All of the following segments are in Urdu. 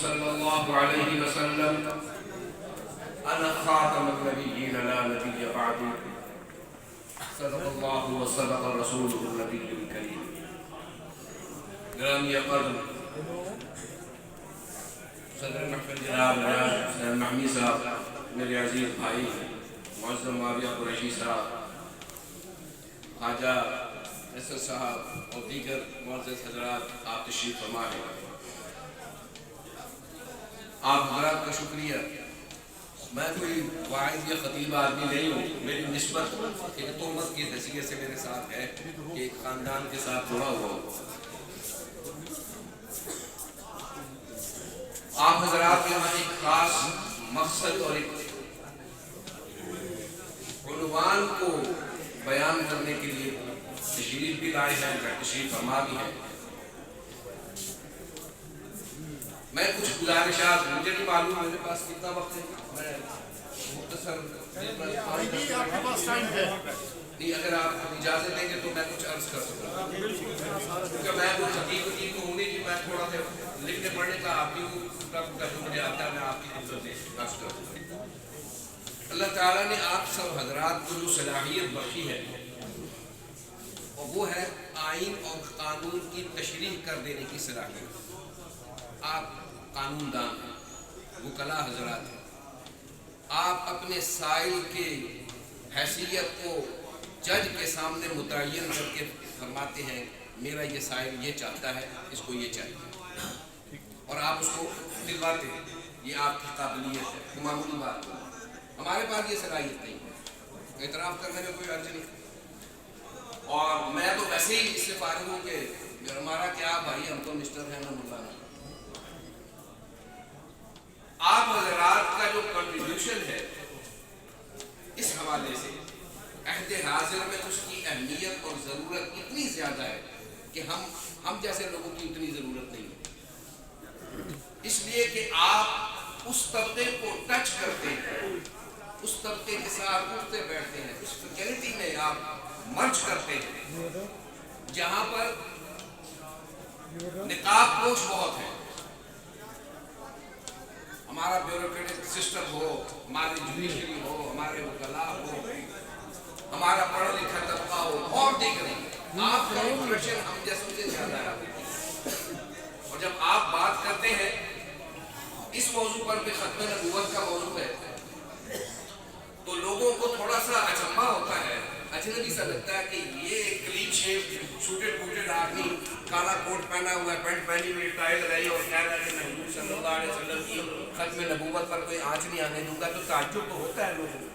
صلی اللہ علیہ وسلم انا خاتم النبیین لا نبی بعدی صدق اللہ وصدق رسول النبی الکریم. گرامی قدر صدر محفل جناب حسین محمی صاحب، میرے عزیز بھائی معظم معاویہ قریشی صاحب، خواجہ نصر صاحب اور دیگر معزز حضرات، آپ تشریف فرما ہیں. آپ حضرات کا شکریہ. میں کوئی واعظ یا خطیب آدمی نہیں ہوں. میری نسبت ایک تہمت کی حیثیت سے میرے ساتھ ہے کہ ایک خاندان کے ساتھ جڑا ہوا ہوں. آپ حضرات کے یہاں ایک خاص مقصد اور ایک عنوان کو بیان کرنے کے لیے تشریف بھی لائے ہیں، تشریف فرما بھی ہیں. میں کچھ گزارشات، مجھے نہیں معلوم میرے پاس کتنا وقت ہے. میں مختصر نہیں، اگر آپ اجازت دیں گے تو میں کچھ عرض کر سکتا ہوں، کیونکہ میں وہ حقیقتی کو ہوں نہیں کہ میں تھوڑا سا لکھنے پڑھنے کا آپ بھی جو مجھے آتا ہے میں آپ کی خدمت میں عرض کر سکتا ہوں. اللہ تعالیٰ نے آپ سب حضرات کو جو صلاحیت بخشی ہے اور وہ ہے آئین اور قانون کی تشریح کر دینے کی صلاحیت. آپ قانون دان ہیں، وکلاء حضرات ہیں. آپ اپنے سائل کے حیثیت کو جج کے سامنے متعین کر کے فرماتے ہیں میرا یہ سائل یہ چاہتا ہے، اس کو یہ چاہیے، اور آپ اس کو دلواتے ہیں. یہ آپ کی قابلیت ہے، معمولی بات ہے. ہمارے پاس یہ صلاحیت نہیں ہے، اعتراف کرنے میں کوئی حرج نہیں. اور میں تو ویسے ہی اس سے فارغ ہوں کہ ہمارا کیا بھائی، ہم تو مسٹر ہیں نہ مولانا. آپ حضرات کا جو کنٹریبیوشن ہے اس حوالے سے عہد حاضر میں اس کی اہمیت اور ضرورت اتنی زیادہ ہے کہ ہم جیسے لوگوں کی اتنی ضرورت نہیں ہے. اس لیے کہ آپ اس طبقے کو ٹچ کرتے ہیں، اس طبقے کے ساتھ اٹھتے بیٹھتے ہیں، اس فیکلٹی میں آپ مرج کرتے ہیں جہاں پر نقاب پوش بہت ہے. ہمارا بیوروکریٹک سسٹم ہو، ہماری جوڈیشری ہو، ہمارے وکلاء ہو، ہمارا پڑھا لکھا طبقہ ہو، اور دیکھ رہے ہیں آپ کا امپریشن ہم جیسے سے زیادہ ہے. اور جب آپ بات کرتے ہیں اس موضوع پر بھی ختم نبوت کا موضوع ہے تو لوگوں کو تھوڑا سا اچنبھا ہوتا ہے، اجنبی سا لگتا ہے کہ یہ کلین شیپ سوٹڈ بوٹڈ آدمی کالا کوٹ پہنا ہوا ہے، پینٹ پہنی ہوئی، ٹائی لگائی اور کہہ رہا ہے کہ میں حضور صلی اللہ علیہ وسلم کی ختم نبوت پر کوئی آنچ نہیں آنے دوں گا. تو تعجب تو ہوتا ہے لوگوں کو،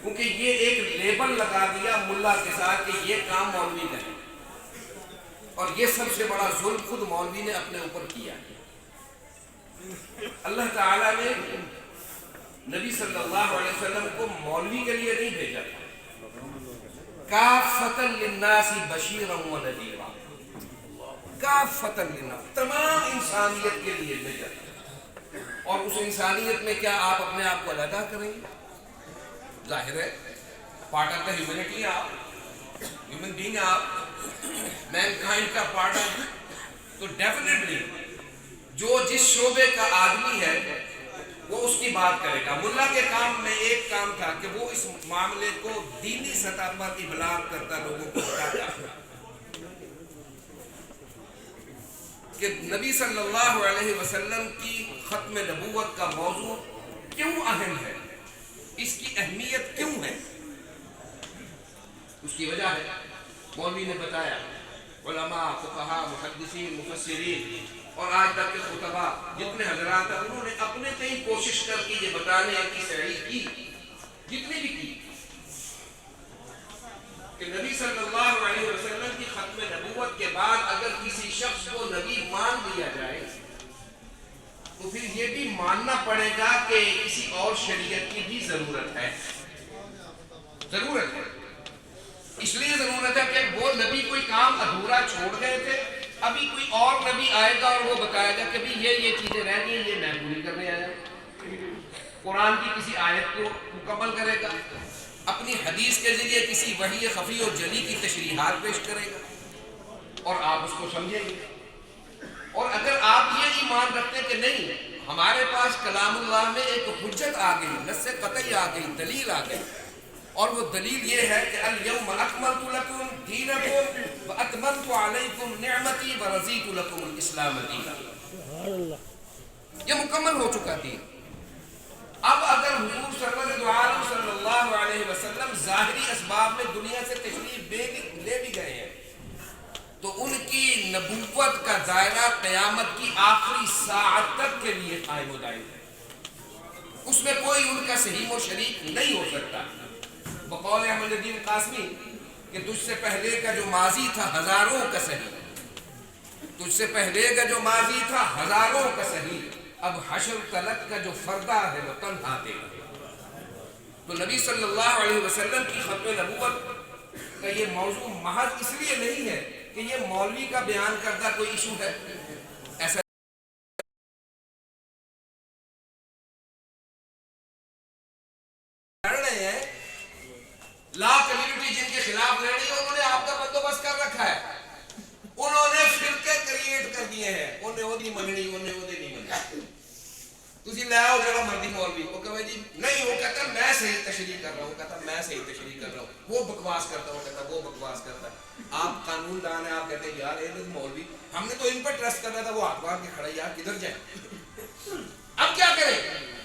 کیونکہ یہ ایک لیبل لگا دیا ملا کے ساتھ کہ یہ کام مولوی کا ہے. اور یہ سب سے بڑا ظلم خود مولوی نے اپنے اوپر کیا. اللہ تعالیٰ نے نبی صلی اللہ علیہ وسلم کو مولوی کے لیے نہیں بھیجا، کافۃ للناس بشیرا ونذیرا، کافۃ للناس، تمام انسانیت کے لیے بھیجا. اور اس انسانیت میں کیا آپ اپنے آپ کو علیحدہ کریں گے؟ ظاہر ہے پارٹ آف دا ہیومینٹی، آپ ہیومن بینگ، آپ مین کائنڈ کا پارٹ آف. تو ڈیفینیٹلی جو جس شعبے کا آدمی ہے وہ اس کی بات کرے گا. ملا کے کام میں ایک کام تھا کہ وہ اس معاملے کو دینی سطح پر ابلاغ کرتا، لوگوں کو بتاتا کہ نبی صلی اللہ علیہ وسلم کی ختم نبوت کا موضوع کیوں اہم ہے، اس کی اہمیت کیوں ہے. اس کی وجہ ہے مولوی نے بتایا. علماء، فقہاء، محدثین، مفسرین اور آج تک کے خطباء جتنے حضرات ہیں انہوں نے اپنے کئی کوشش کر کے یہ بتانے کی سعی کی، جتنی بھی کی، کہ نبی صلی اللہ علیہ وسلم کی ختم نبوت کے بعد اگر کسی شخص کو نبی مان لیا جائے تو پھر یہ بھی ماننا پڑے گا کہ کسی اور شریعت کی بھی ضرورت ہے. ضرورت ہے، اس لیے ضرورت ہے کہ وہ نبی کوئی کام ادھورا چھوڑ گئے تھے، ابھی کوئی اور نبی آئے گا اور وہ بتائے گا کہ بھی یہ چیزیں رہ گئی، یہ میں پوری کرنے آیا. قرآن کی کسی آیت کو مکمل کرے گا، اپنی حدیث کے ذریعے کسی وحی خفی اور جلی کی تشریحات پیش کرے گا اور آپ اس کو سمجھیں گے. اور اگر آپ یہ ایمان رکھتے کہ نہیں ہمارے پاس کلام اللہ میں ایک حجت آ گئی، نص قطعی آ گئی، دلیل آ گئی، اور وہ دلیل یہ ہے کہ الیوم اکملت لکم دینکم واتممت علیکم نعمتی ورضیت لکم الاسلام دینا، یہ مکمل ہو چکا دین۔ اب اگر حضور سرور دو عالم صلی اللہ علیہ وسلم ظاہری اسباب میں دنیا سے تشریف لے بھی گئے ہیں تو ان کی نبوت کا دائرہ قیامت کی آخری ساعت تک کے لیے قائم و دائم ہے، اس میں کوئی ان کا سہیم و شریک نہیں ہو سکتا۔ بقول احمد الدین قاسمی کہ تجھ سے پہلے کا جو ماضی تھا ہزاروں کا صحیح، تجھ سے پہلے کا جو ماضی تھا ہزاروں کا صحیح، اب حشر تلک کا جو فردہ ہے وہ تنہا دے گا۔ تو نبی صلی اللہ علیہ وسلم کی ختم نبوت کا یہ موضوع محض اس لیے نہیں ہے کہ یہ مولوی کا بیان کردہ کوئی ایشو ہے، ایسا لڑ رہے ہیں لا کمیونٹی جن کے خلاف لڑ رہی ہے، انہوں نے آپ کا بندوبست کر رکھا ہے، انہوں نے فرقے کریٹ کر دیے ہیں، انہیں وہ نہیں مننی، انہیں وہ نہیں مننی۔ تسی لے آؤ جڑا مرضی مولوی، وہ کہے جی نہیں، وہ کہتا میں صحیح تشریح کر رہا ہوں، کہتا میں صحیح تشریح کر رہا ہوں، وہ بکواس کرتا ہے، وہ کہتا وہ بکواس کرتا ہے۔ آپ قانون دان ہیں، آپ کہتے ہیں یار یہ مولوی ہم نے تو ان پر ٹرسٹ کرنا تھا، وہ ہاتھ مار کے کھڑا یار کدھر جائے، اب کیا کریں،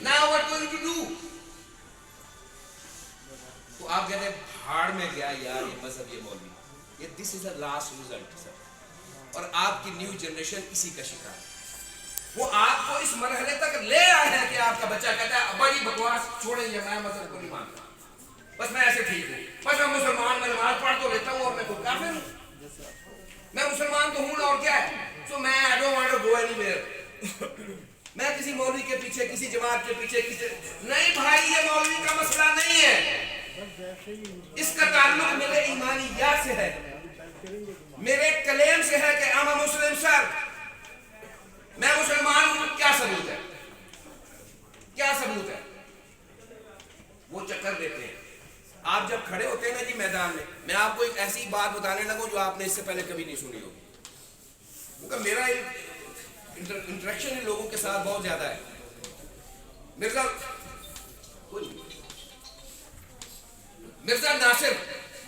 now what going to do؟ تو آپ کہتے ہیں بھاڑ میں گیا یار یہ مذہب، یہ مولوی، یہ this is the last result سر، اور آپ کی نیو جنریشن اسی کا شکار ہے۔ وہ آپ کو اس مرحلے تک لے آئے ہیں کہ آپ کا بچہ کہتا ہے ابا جی بکواس چھوڑیں یہ میں مذہب کو نہیں مانتا، بس میں ایسے ٹھیک ہوں، بس میں مسلمان، میں نماز پڑھ تو لیتا ہوں اور میں کوئی کافر ہوں، میں مسلمان تو ہوں نا، اور کیا ہے، سو میں I don't want to go anywhere، میں کسی مولوی کے پیچھے، کسی جماعت کے پیچھے، نہیں بھائی، یہ مولوی کا مسئلہ نہیں ہے، اس کا تعلق میرے ایمانیات سے ہے، میرے کلیم سے ہے کہ I'm a Muslim sir، میں مسلمان ہوں، کیا ثبوت ہے، کیا ثبوت ہے؟ وہ چکر دیتے ہیں۔ آپ جب کھڑے ہوتے ہیں نا جی میدان میں آپ کو ایک ایسی بات بتانے لگوں جو آپ نے اس سے پہلے کبھی نہیں سنی ہوگی، کیونکہ میرا انٹریکشن ان لوگوں کے ساتھ بہت زیادہ ہے۔ مرزا ناصر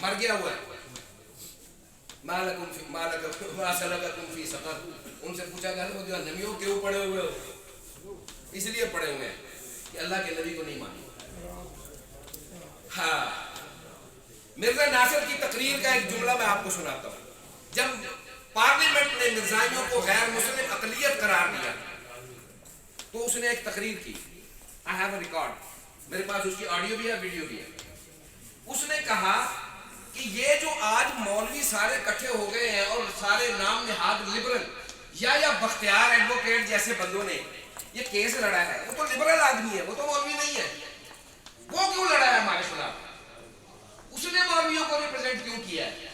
مر گیا ہوا ہے، ما سلککم فی سقر، ان سے پوچھا گیا وہ نبیوں کیوں پڑے ہوئے ہو؟ اس لیے پڑے ہوئے ہیں کہ اللہ کے نبی کو نہیں مانی۔ ہاں، مرزا ناصر کی تقریر کا ایک جملہ میں آپ کو سناتا ہوں۔ جب پارلیمنٹ نے مرزائیوں کو غیر مسلم اقلیت قرار دیا تو اس نے ایک تقریر کی، I have a record، میرے پاس اس کی آڈیو بھی ہے، ویڈیو بھی ہے۔ اس نے کہا کہ یہ جو آج مولوی سارے کٹھے ہو گئے ہیں اور سارے نام نہاد لبرل یا بختیار ایڈوکیٹ جیسے بندوں نے یہ کیس لڑا ہے، وہ تو لبرل آدمی ہے، وہ تو مولوی نہیں ہے، وہ کیوں لڑا ہے ہمارے خلاف؟ اس نے مولویوں کو ریپرزینٹ کیوں کیا ہے؟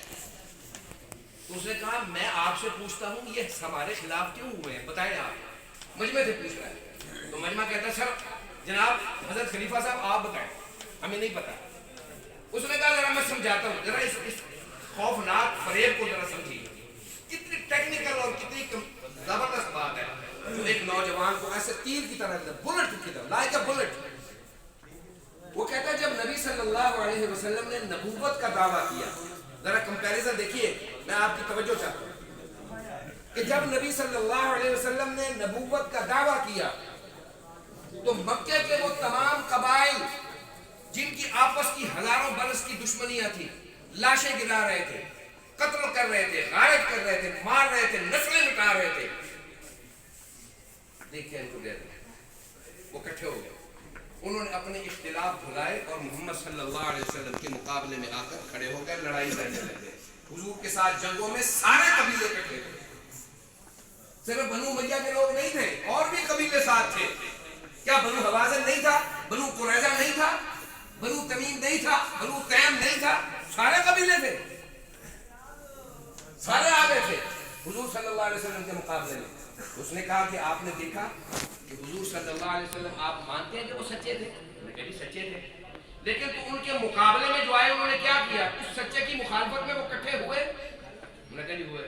تو اس نے کہا میں آپ سے پوچھتا ہوں یہ ہمارے خلاف کیوں ہوئے ہیں، بتائیں آپ۔ مجمع سے پوچھ رہا ہے تو مجمع کہتا ہے سر جناب حضرت خلیفہ صاحب آپ بتائیں، ہمیں نہیں پتا۔ اس نے کہا ذرا میں سمجھاتا ہوں، ذرا اس خوفناک فریب کو ذرا سمجھیے، کتنی ٹیکنیکل اور کتنی زبردست بات ہے جو ایک نوجوان کو ایسے تیر کی طرح، بلٹ کی طرح، لائک اے بلٹ۔ وہ کہتا ہے جب نبی صلی اللہ علیہ وسلم نے نبوت کا دعویٰ کیا، ذرا کمپیریزن دیکھیے، میں آپ کی توجہ چاہتا ہوں کہ جب نبی صلی اللہ علیہ وسلم نے نبوت کا دعویٰ کیا تو مکے کے وہ تمام قبائل جن کی آپس کی ہزاروں برس کی دشمنیاں تھیں، لاشیں گرا رہے تھے، قتل کر رہے تھے، غارت کر رہے تھے، مار رہے تھے، نسلیں مٹا رہے تھے، دیکھیں ان کو وہ کٹھے ہو گئے، انہوں نے اپنے اختلاف بھلائے اور محمد صلی اللہ علیہ وسلم کے مقابلے میں آ کر کھڑے ہو گئے، لڑائی لڑنے لگے۔ حضور کے ساتھ جنگوں میں سارے قبیلے کٹھے تھے، صرف بنو امیہ کے لوگ نہیں تھے، اور بھی قبیلے ساتھ تھے۔ کیا بنو حوازن نہیں تھا؟ بنو قریظہ نہیں تھا؟ بنو تمیم نہیں تھا؟ بنو تیم نہیں تھا؟ سارے قبیلے تھے، سارے آ گئے تھے حضور صلی اللہ علیہ وسلم کے مقابلے میں۔ اس نے کہا کہ آپ نے دیکھا کہ حضور صلی اللہ علیہ وسلم آپ مانتے ہیں کہ وہ سچے تھے؟ انہوں نے کہا جی سچے تھے، لیکن تو ان کے مقابلے میں جو آئے انہوں نے کیا کیا؟ اس سچے کی مخالفت میں وہ کٹھے ہوئے؟ انہوں نے کہا جی ہوئے۔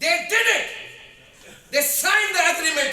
They did it. They signed the agreement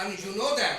And you know that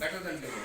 Better than you know.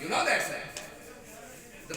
You know that sir? The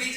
DG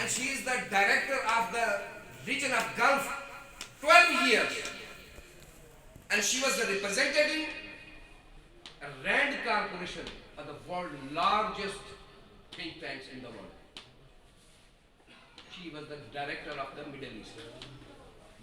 and she is the director of the region of Gulf 12 years, and she was the representative Rand Corporation of the world's largest think tanks in the world. She was the director of the Middle East.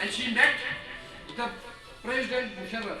And she met the President Musharraf,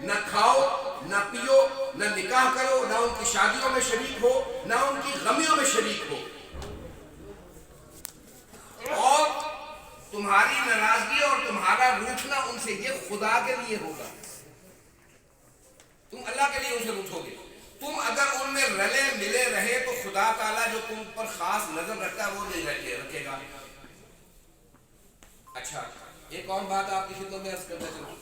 نہ کھاؤ نہ پیو نہ نکاح کرو نہ ان کی شادیوں میں شریک ہو نہ ان کی غمیوں میں شریک ہو، اور تمہاری ناراضگی اور تمہارا روٹھنا ان سے یہ خدا کے لیے ہوگا، تم اللہ کے لیے ان سے روٹھو گے۔ تم اگر ان میں رلے ملے رہے تو خدا تعالیٰ جو تم پر خاص نظر رکھتا ہے وہ نہیں رکھے گا۔ اچھا ایک اور بات آپ کی خدمت میں عرض کرنا چاہوں،